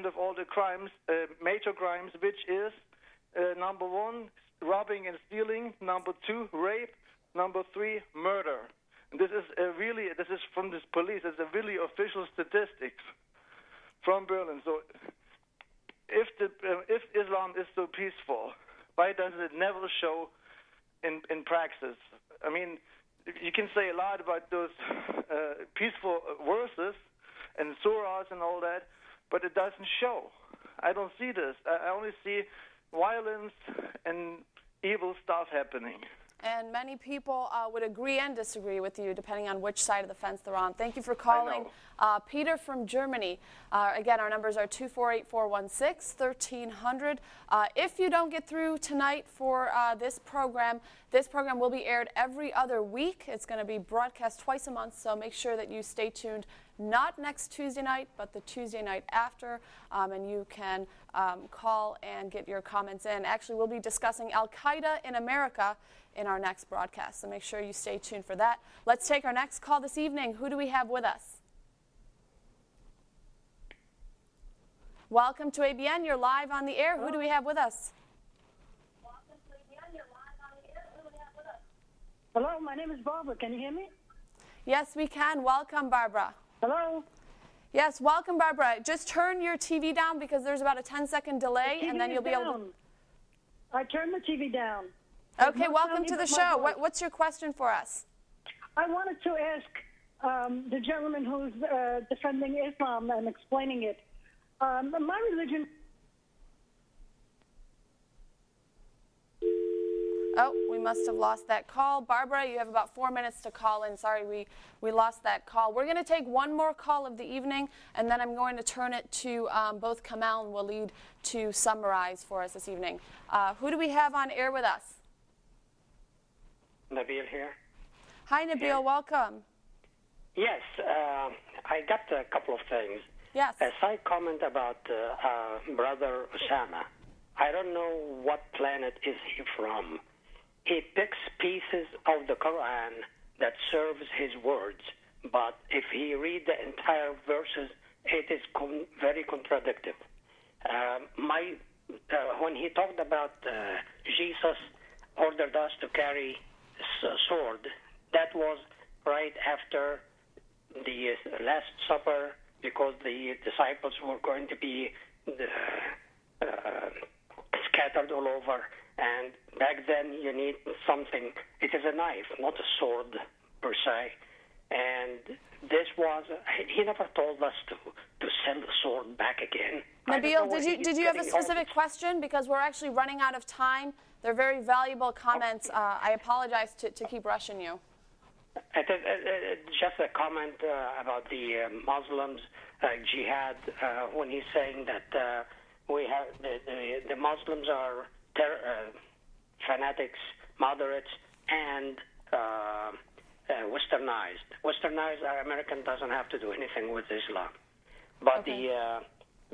of all the crimes, major crimes, which is number 1, robbing and stealing, number 2, rape, number 3, murder. And this is from this police. It's a really official statistics from Berlin. So if Islam is so peaceful, why does it never show in praxis? I mean, you can say a lot about those peaceful verses and surahs and all that, but it doesn't show. I don't see this. I only see violence and evil stuff happening. And many people would agree and disagree with you, depending on which side of the fence they're on. Thank you for calling. Peter from Germany. Again, our numbers are 248-416-1300. If you don't get through tonight for this program will be aired every other week. It's going to be broadcast twice a month, so make sure that you stay tuned. Not next Tuesday night, but the Tuesday night after, and you can call and get your comments in. Actually, we'll be discussing Al-Qaeda in America in our next broadcast, so make sure you stay tuned for that. Let's take our next call this evening. Who do we have with us? Welcome to ABN. You're live on the air. Who do we have with us? Welcome to ABN. You're live on the air. Who do we have with us? Hello, my name is Barbara. Can you hear me? Yes, we can. Welcome, Barbara. Hello? Yes, welcome, Barbara. Just turn your TV down because there's about a 10-second delay, and then you'll be able to... I turned the TV down. Okay, welcome to the show. What's your question for us? I wanted to ask the gentleman who's defending Islam and explaining it. My religion... Oh, we must have lost that call. Barbara, you have about 4 minutes to call in. Sorry, we lost that call. We're going to take one more call of the evening, and then I'm going to turn it to both Kamal and Waleed to summarize for us this evening. Who do we have on air with us? Nabil here. Hi, Nabil. Yeah. Welcome. Yes, I got a couple of things. Yes. As I comment about Brother Osama, I don't know what planet is he from. He picks pieces of the Quran that serves his words, but if he read the entire verses, it is very contradictory. When he talked about Jesus ordered us to carry sword, that was right after the Last Supper, because the disciples were going to be scattered all over. And back then, you need something. It is a knife, not a sword per se. And this was, he never told us to send the sword back again. Nabil, did you have a specific question? Because we're actually running out of time. They're very valuable comments. I apologize to keep rushing you. Just a comment about the Muslims jihad, when he's saying that we have the Muslims are fanatics, moderates, and westernized. Westernized, our American doesn't have to do anything with Islam. But the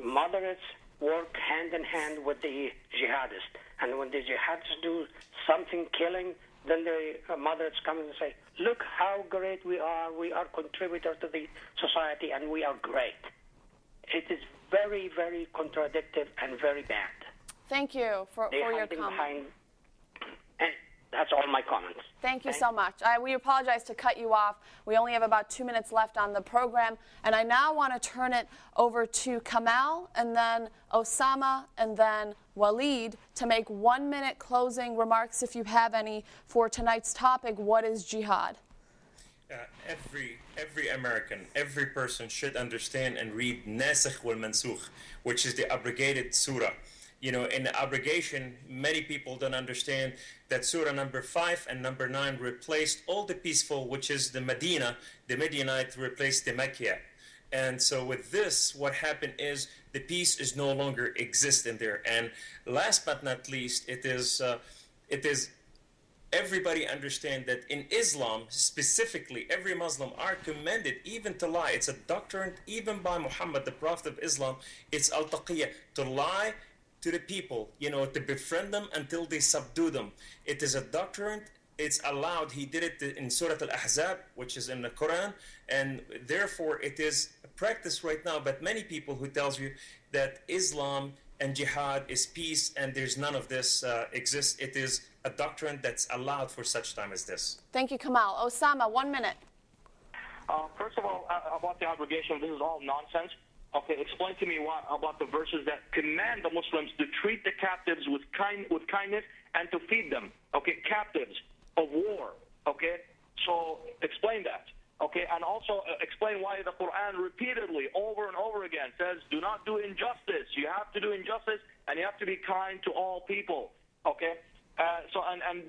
moderates work hand in hand with the jihadists. And when the jihadists do something killing, then the moderates come and say, look how great we are contributors to the society, and we are great. It is very, very contradictory and very bad. Thank you for your comment. And that's all my comments. Thank you so much. We apologize to cut you off. We only have about 2 minutes left on the program. And I now want to turn it over to Kamal, and then Osama, and then Waleed to make 1 minute closing remarks, if you have any, for tonight's topic, what is jihad? Every American, every person should understand and read Nasikh wal Mansukh, which is the abrogated surah. You know, in the abrogation, many people don't understand that surah number 5 and number 9 replaced all the peaceful, which is the Medina, the Medianite replaced the Makkah. And so with this, what happened is the peace is no longer exist in there. And last but not least, it is everybody understand that in Islam, specifically, every Muslim are commanded even to lie. It's a doctrine even by Muhammad, the Prophet of Islam. It's al-taqiyya, to lie to the people, you know, to befriend them until they subdue them. It is a doctrine it's allowed. He did it in Surah Al-Ahzab, which is in the Quran, and therefore it is practiced right now. But many people who tells you that Islam and jihad is peace and there's none of this exists, it is a doctrine that's allowed for such time as this. Thank you, Kamal. Osama, 1 minute. First of all, about the obligation, this is all nonsense. Okay, explain to me about the verses that command the Muslims to treat the captives with kindness and to feed them. Okay, captives of war. Okay, so explain that. Okay, and also explain why the Quran repeatedly, over and over again, says, do not do injustice. You have to do injustice, and you have to be kind to all people. Okay?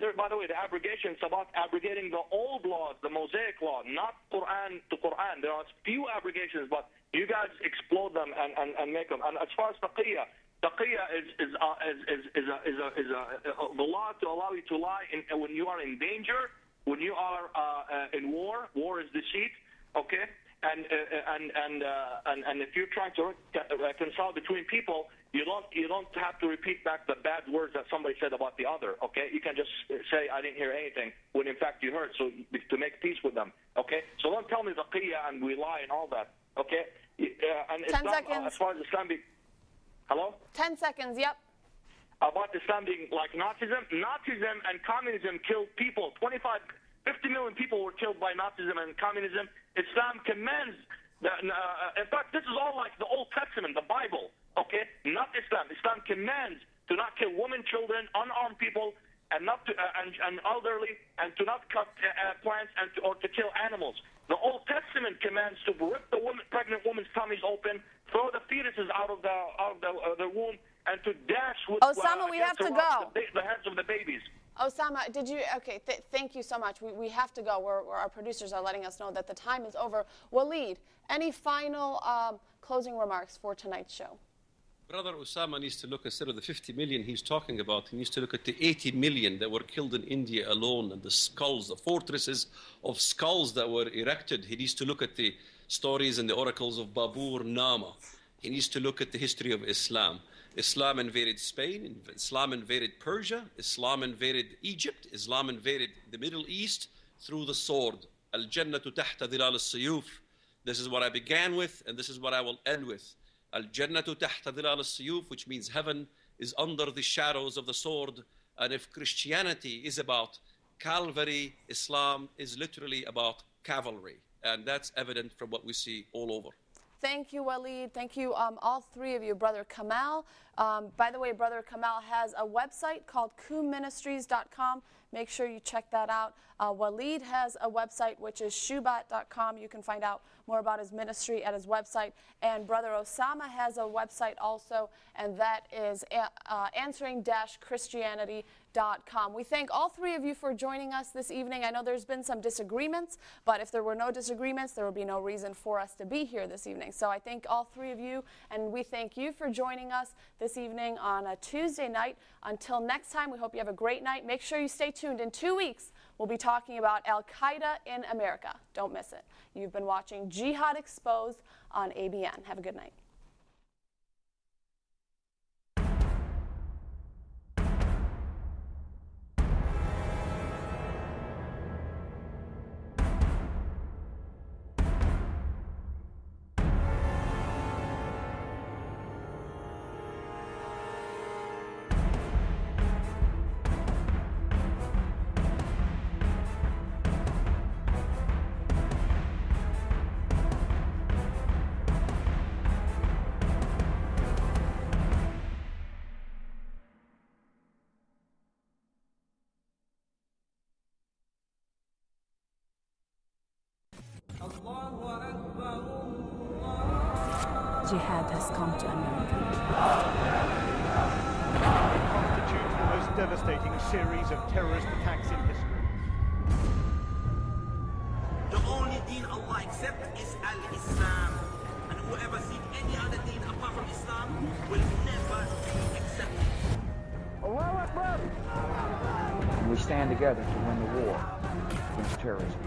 There, by the way, the abrogation is about abrogating the old laws, the Mosaic law, not Quran to Quran. There are few abrogations, but you guys explode them and make them. And as far as taqiyya is the law to allow you to lie when you are in danger, when you are in war. War is deceit. Okay, and if you're trying to reconcile between people, you don't have to repeat back the bad words that somebody said about the other. Okay, you can just say I didn't hear anything when in fact you heard. So to make peace with them. Okay, so don't tell me the qiyya and we lie and all that. Okay, and 10 seconds. As far as Islam hello. 10 seconds. Yep. About Islam being like Nazism and communism killed people. 50 million people were killed by Nazism and communism. Islam commands that. In fact, this is all like the Old Testament, the Bible. Okay, not Islam. Islam commands to not kill women, children, unarmed people, and not to, and elderly, and to not cut plants or to kill animals. The Old Testament commands to rip the pregnant woman's tummies open, throw the fetuses out of the womb, and to dash with Osama, we have to go. The heads of the babies. Osama, did you? Okay, thank you so much. We have to go. Our producers are letting us know that the time is over. Waleed, any final closing remarks for tonight's show? Brother Osama needs to look, instead of the 50 million he's talking about, he needs to look at the 80 million that were killed in India alone, and the skulls, the fortresses of skulls that were erected. He needs to look at the stories and the oracles of Babur Nama. He needs to look at the history of Islam. Islam invaded Spain, Islam invaded Persia, Islam invaded Egypt, Islam invaded the Middle East through the sword. Al-Jannatu tahta dhilal al-siyuf. This is what I began with, and this is what I will end with. Al-Jannatu tahta dhilal al-siyuf, which means heaven is under the shadows of the sword. And if Christianity is about Calvary, Islam is literally about cavalry. And that's evident from what we see all over. Thank you, Waleed. Thank you, all three of you. Brother Kamal. By the way, Brother Kamal has a website called kumministries.com. Make sure you check that out. Waleed has a website, which is shubat.com. You can find out more about his ministry at his website. And Brother Osama has a website also, and that is answering-christianity.com. We thank all three of you for joining us this evening. I know there's been some disagreements, but if there were no disagreements, there would be no reason for us to be here this evening. So I thank all three of you, and we thank you for joining us this evening on a Tuesday night. Until next time, we hope you have a great night. Make sure you stay tuned. In 2 weeks, we'll be talking about Al-Qaeda in America. Don't miss it. You've been watching Jihad Exposed on ABN. Have a good night. Jihad has come to America. Constitutes the most devastating series of terrorist attacks in history. The only deen Allah accepts is Al-Islam. And whoever seeks any other deen apart from Islam will never be accepted. Allahu Akbar! And we stand together to win the war against terrorism.